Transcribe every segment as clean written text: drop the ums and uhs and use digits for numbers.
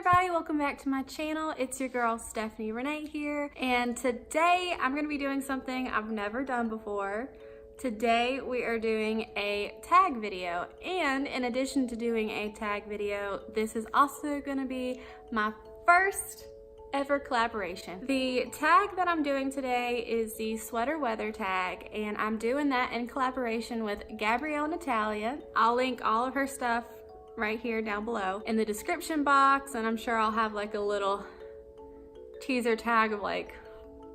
everybody, welcome back to my channel. It's your girl Stephany Rene here, and today I'm going to be doing something I've never done before. Today we are doing a tag video, and in addition to doing a tag video, this is also going to be my first ever collaboration. The tag that I'm doing today is the sweater weather tag, and I'm doing that in collaboration with Gabrielle Natalia. I'll link all of her stuff right here down below in the description box, and I'm sure I'll have like a little teaser tag of like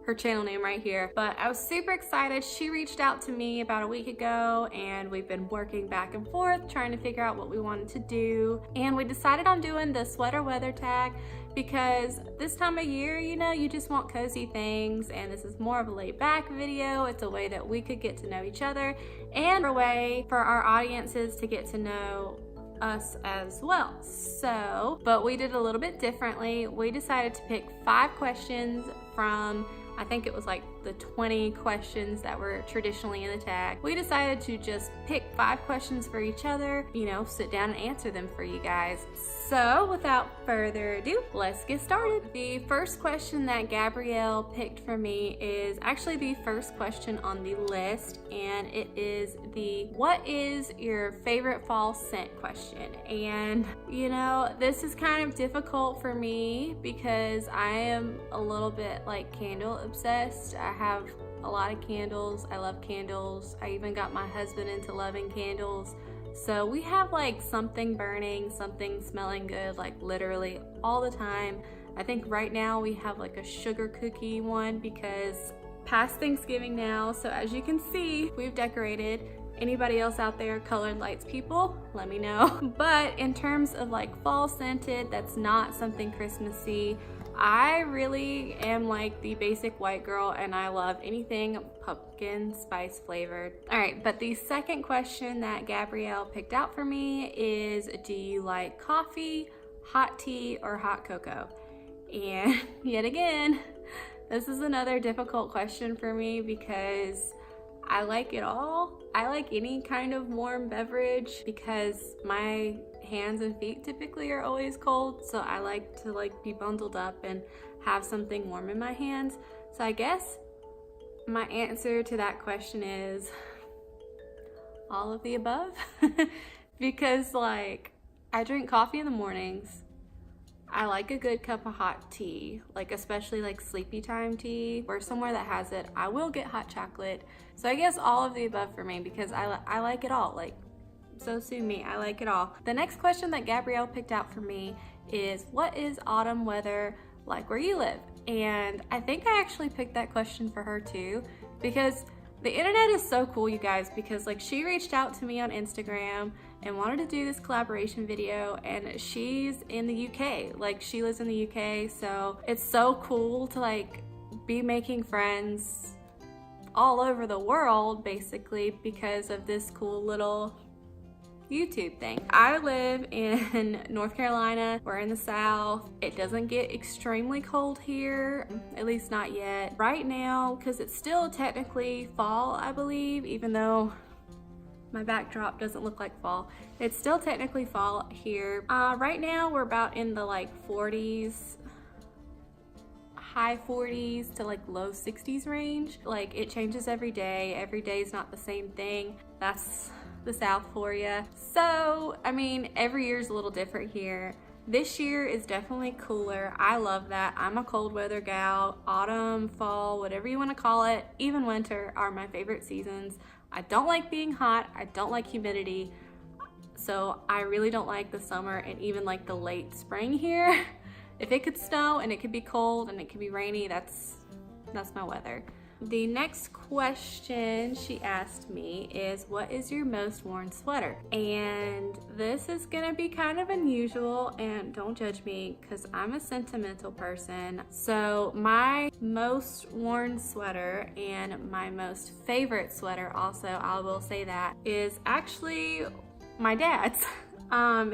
her channel name right here. But I was super excited. She reached out to me about a week ago, and we've been working back and forth trying to figure out what we wanted to do, and we decided on doing the sweater weather tag because this time of year, you know, you just want cozy things, and this is more of a laid back video. It's a way that we could get to know each other and a way for our audiences to get to know us as well. So, but we did a little bit differently. We decided to pick 5 questions from, I think it was like the 20 questions that were traditionally in the tag. We decided to just pick 5 questions for each other, you know, sit down and answer them for you guys. So without further ado, let's get started. The first question that Gabrielle picked for me is actually the first question on the list, and it is the what is your favorite fall scent question. And you know, this is kind of difficult for me because I am a little bit like candle obsessed. I have a lot of candles. I love candles. I even got my husband into loving candles. So we have like something burning, something smelling good, like literally all the time. I think right now we have like a sugar cookie one because past Thanksgiving now. So as you can see, we've decorated. Anybody else out there, colored lights people, let me know. But in terms of like fall scented, that's not something Christmassy. I really am like the basic white girl, and I love anything pumpkin spice flavored. All right, but the second question that Gabrielle picked out for me is, do you like coffee, hot tea, or hot cocoa? And yet again, this is another difficult question for me because I like it all. I like any kind of warm beverage because my hands and feet typically are always cold, so I like to like be bundled up and have something warm in my hands. So I guess my answer to that question is all of the above. Because like I drink coffee in the mornings. I like a good cup of hot tea, like especially like sleepy time tea, or somewhere that has it. I will get hot chocolate. So I guess all of the above for me because I like it all. Like, so sue me, I like it all. The next question that Gabrielle picked out for me is, what is autumn weather like where you live? And I think I actually picked that question for her too, because the internet is so cool, you guys, because like she reached out to me on Instagram and wanted to do this collaboration video, and she's in the UK. Like, she lives in the UK, so it's so cool to like be making friends all over the world basically because of this cool little YouTube thing. I live in North Carolina. We're in the South. It doesn't get extremely cold here, at least not yet. Right now, because it's still technically fall, I believe, even though my backdrop doesn't look like fall. It's still technically fall here. Right now, we're about in the like 40s, high 40s to like low 60s range. Like, it changes every day. Every day is not the same thing. That's the South for you. So, I mean, every year is a little different here. This year is definitely cooler. I love that. I'm a cold weather gal. Autumn, fall, whatever you want to call it, even winter are my favorite seasons. I don't like being hot. I don't like humidity. So I really don't like the summer and even like the late spring here. If it could snow and it could be cold and it could be rainy, that's my weather. The next question she asked me is, what is your most worn sweater? And this is gonna be kind of unusual, and don't judge me because I'm a sentimental person. So my most worn sweater and my most favorite sweater also, I will say that, is actually my dad's.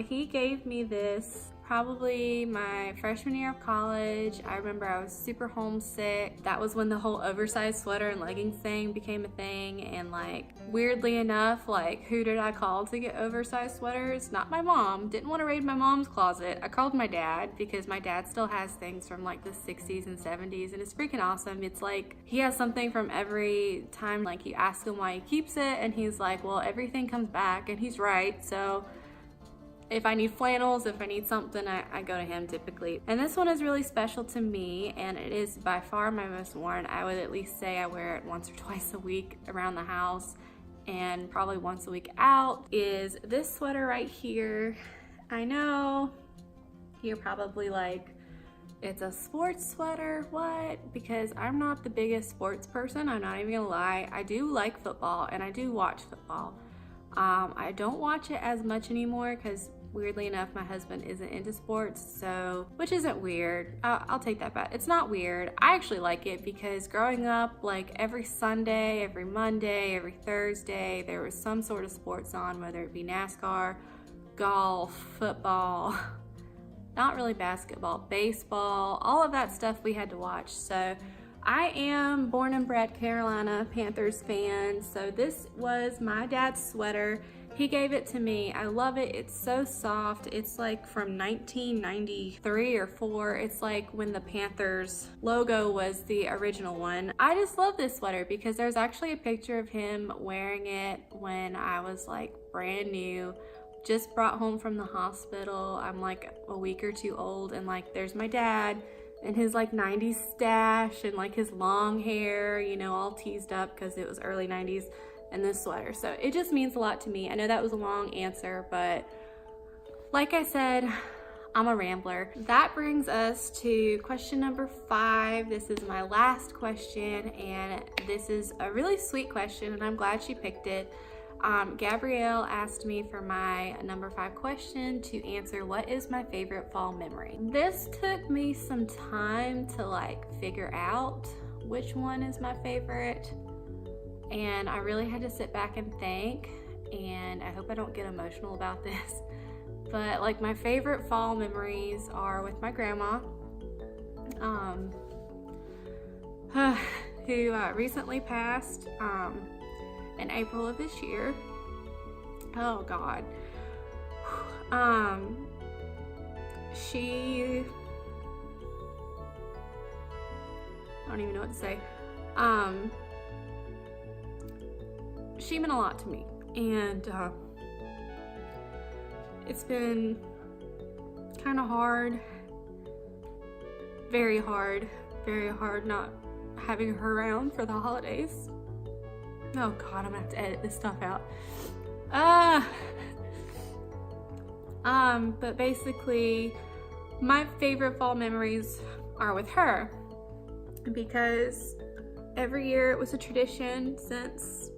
He gave me this probably my freshman year of college. I remember I was super homesick. That was when the whole oversized sweater and leggings thing became a thing, and like weirdly enough, like who did I call to get oversized sweaters? Not my mom. Didn't want to raid my mom's closet. I called my dad because my dad still has things from like the 60s and 70s, and it's freaking awesome. It's like he has something from every time. Like you ask him why he keeps it and he's like, well, everything comes back, and he's right. So if I need flannels, if I need something, I go to him typically. And this one is really special to me, and it is by far my most worn. I would at least say I wear it once or twice a week around the house, and probably once a week out, is this sweater right here. I know you're probably like, it's a sports sweater, what? Because I'm not the biggest sports person, I'm not even gonna lie. I do like football and I do watch football. I don't watch it as much anymore because weirdly enough, my husband isn't into sports, so, which isn't weird. I'll take that back. It's not weird. I actually like it because growing up, like every Sunday, every Monday, every Thursday, there was some sort of sports on, whether it be NASCAR, golf, football, not really basketball, baseball, all of that stuff we had to watch. So I am born and bred Carolina Panthers fan, so this was my dad's sweater. He gave it to me. I love it. It's so soft. It's like from 1993 or 4. It's like when the Panthers logo was the original one. I just love this sweater because there's actually a picture of him wearing it when I was like brand new, just brought home from the hospital. I'm like a week or two old, and like there's my dad and his like 90s stash and like his long hair, you know, all teased up because it was early 90s, and this sweater. So it just means a lot to me. I know that was a long answer, but like I said, I'm a rambler. That brings us to question number 5. This is my last question, and this is a really sweet question, and I'm glad she picked it. Gabrielle asked me for my number 5 question to answer, what is my favorite fall memory? This took me some time to like figure out which one is my favorite, and I really had to sit back and think, and I hope I don't get emotional about this, but like my favorite fall memories are with my grandma, who recently passed in April of this year. Oh God. She, I don't even know what to say. She meant a lot to me, and it's been kind of hard, very hard not having her around for the holidays. Oh God, I'm gonna have to edit this stuff out. But basically, my favorite fall memories are with her because every year it was a tradition since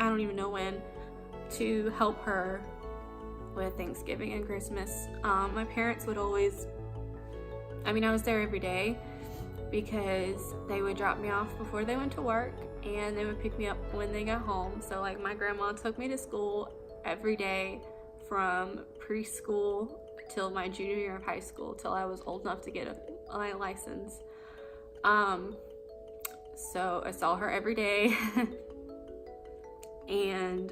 I don't even know when to help her with Thanksgiving and Christmas. My parents would always, I was there every day because they would drop me off before they went to work, and they would pick me up when they got home. So like my grandma took me to school every day from preschool till my junior year of high school, till I was old enough to get my license. So I saw her every day. And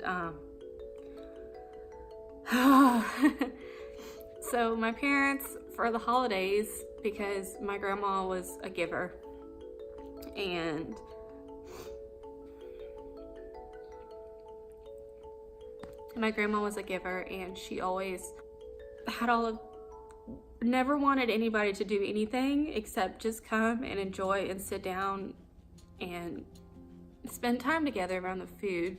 so my parents, for the holidays, because my grandma was a giver, and she always had never wanted anybody to do anything except just come and enjoy and sit down and spend time together around the food.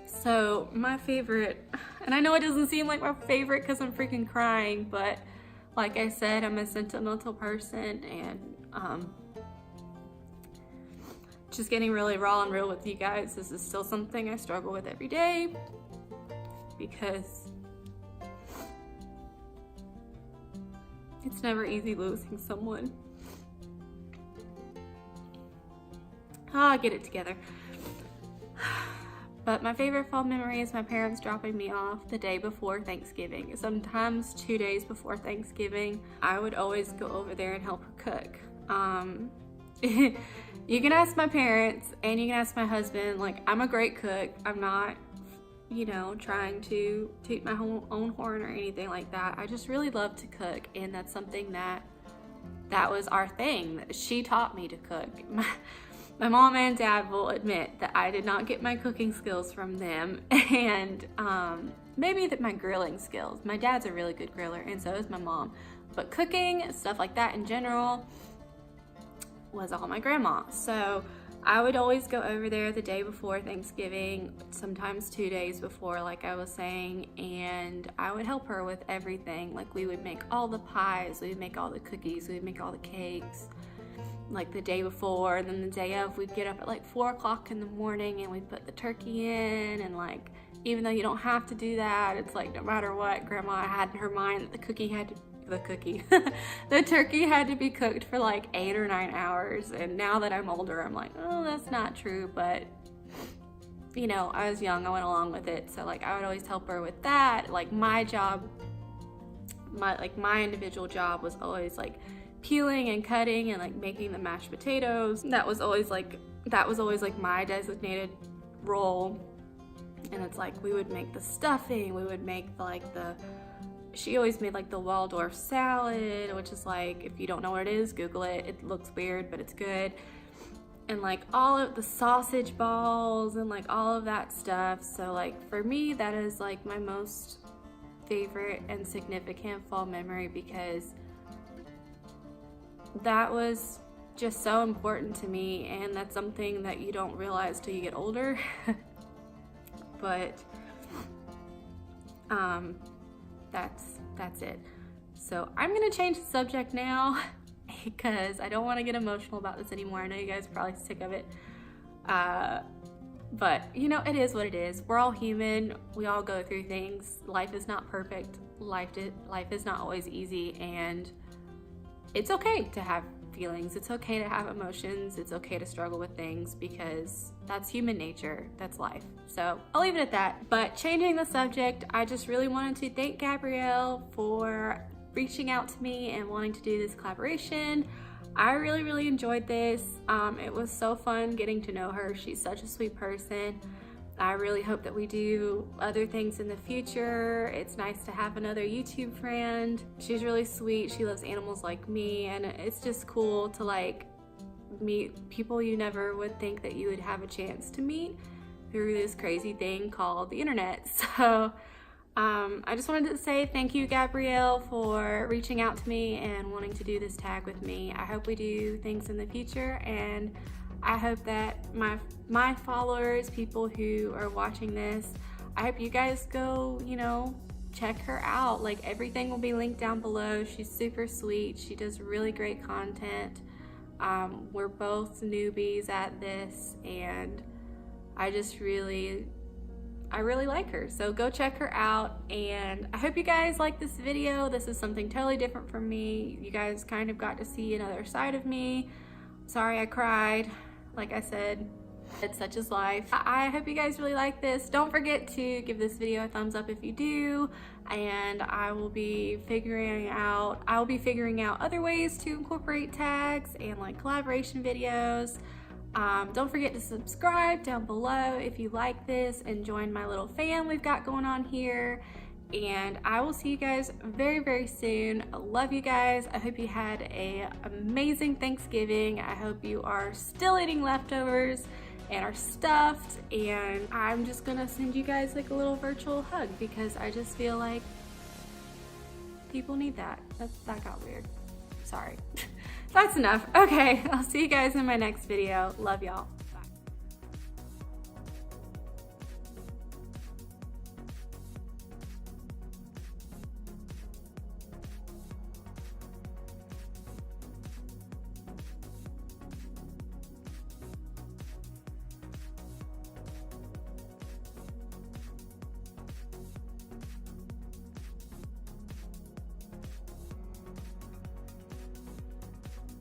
So my favorite, and I know it doesn't seem like my favorite because I'm freaking crying, but like I said, I'm a sentimental person, and just getting really raw and real with you guys, this is still something I struggle with every day because it's never easy losing someone. I'll get it together. But my favorite fall memory is my parents dropping me off the day before Thanksgiving. Sometimes 2 days before Thanksgiving, I would always go over there and help her cook. You can ask my parents and you can ask my husband, like, I'm a great cook. I'm not, you know, trying to toot my own horn or anything like that. I just really love to cook, and that's something that was our thing. She taught me to cook. My mom and dad will admit that I did not get my cooking skills from them, and maybe that my grilling skills. My dad's a really good griller, and so is my mom. But cooking, stuff like that in general, was all my grandma. So I would always go over there the day before Thanksgiving, sometimes 2 days before, like I was saying, and I would help her with everything. Like, we would make all the pies, we would make all the cookies, we would make all the cakes, like the day before. And then the day of, we'd get up at like 4 o'clock in the morning and we'd put the turkey in. And like, even though you don't have to do that, it's like no matter what, grandma had in her mind that the turkey had to be cooked for like 8 or 9 hours. And now that I'm older, I'm like, oh, that's not true. But you know, I was young, I went along with it. So like, I would always help her with that. Like, my job, my individual job was always like peeling and cutting and like making the mashed potatoes. That was always like my designated role. And it's like, we would make the stuffing, we would make she always made like the Waldorf salad, which is like, if you don't know what it is, Google it. It looks weird, but it's good. And like all of the sausage balls and like all of that stuff. So like, for me, that is like my most favorite and significant fall memory, because that was just so important to me, and that's something that you don't realize till you get older. But that's it. So I'm gonna change the subject now because I don't want to get emotional about this anymore. I know you guys are probably sick of it, but you know, it is what it is. We're all human, we all go through things. Life is not perfect. Life is not always easy, and it's okay to have feelings, it's okay to have emotions, it's okay to struggle with things, because that's human nature, that's life. So I'll leave it at that. But changing the subject, I just really wanted to thank Gabrielle for reaching out to me and wanting to do this collaboration. I really enjoyed this. It was so fun getting to know her. She's such a sweet person. I really hope that we do other things in the future. It's nice to have another YouTube friend. She's really sweet. She loves animals like me, and it's just cool to like meet people you never would think that you would have a chance to meet through this crazy thing called the internet. So I just wanted to say thank you, Gabrielle, for reaching out to me and wanting to do this tag with me. I hope we do things in the future, and I hope that my followers, people who are watching this, I hope you guys go, you know, check her out. Like, everything will be linked down below. She's super sweet. She does really great content. We're both newbies at this, and I really like her. So go check her out, and I hope you guys like this video. This is something totally different from me. You guys kind of got to see another side of me. Sorry I cried. Like I said, it's such is life. I hope you guys really like this. Don't forget to give this video a thumbs up if you do, and I will be figuring out other ways to incorporate tags and like collaboration videos. Don't forget to subscribe down below if you like this, and join my little fam we've got going on here. And I will see you guys very soon. I love you guys. I hope you had an amazing Thanksgiving. I hope you are still eating leftovers and are stuffed. And I'm just gonna send you guys like a little virtual hug, because I just feel like people need that. That got weird. Sorry. That's enough. Okay, I'll see you guys in my next video. Love y'all.